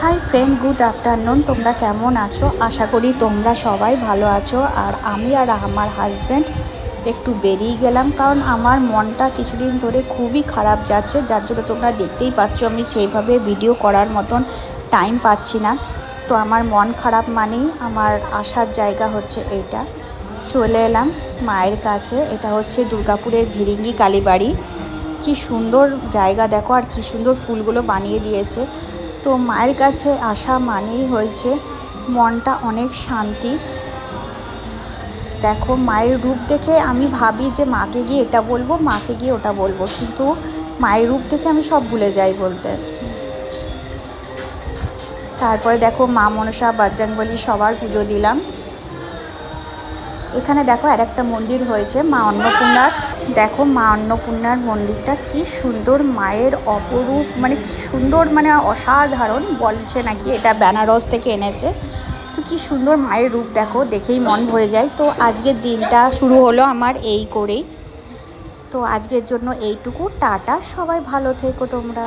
Hi friend, good afternoon. তোমরা কেমন আছো? আশা করি তোমরা সবাই ভালো আছো। আর আমি আর আমার হাজব্যান্ড একটু বেরিয়ে গেলাম, কারণ আমার মনটা কিছুদিন ধরে খুবই খারাপ যাচ্ছে, যার জন্য তোমরা দেখতেই পাচ্ছ আমি সেইভাবে ভিডিও করার মতন টাইম পাচ্ছি না। তো আমার মন খারাপ মানেই আমার আসার জায়গা হচ্ছে এইটা। চলে এলাম মায়ের কাছে। এটা হচ্ছে দুর্গাপুরের ভিরিঙ্গি কালীবাড়ি। কি সুন্দর জায়গা দেখো, আর কি সুন্দর ফুলগুলো বানিয়ে দিয়েছে। তো মায়ের কাছে আসা মানেই হয়েছে মনটা অনেক শান্তি। দেখো মায়ের রূপ দেখে আমি ভাবি যে মাকে গিয়ে এটা বলবো, মাকে গিয়ে ওটা বলবো, কিন্তু মায়ের রূপ দেখে আমি সব ভুলে যাই বলতে। তারপরে দেখো মা মনসা, বজরংবলী সবার পুজো দিলাম। এখানে দেখো আর একটা মন্দির হয়েছে মা অন্নপূর্ণার। দেখো মা অন্নপূর্ণার মন্দিরটা কি সুন্দর, মায়ের অপরূপ, মানে কি সুন্দর, মানে অসাধারণ। বলছে নাকি এটা বেনারস থেকে এনেছে। তো কি সুন্দর মায়ের রূপ দেখো, দেখেই মন ভরে যায়। তো আজকের দিনটা শুরু হলো আমার এই করেই। তো আজকের জন্য এইটুকু, টাটা, সবাই ভালো থেকো তোমরা।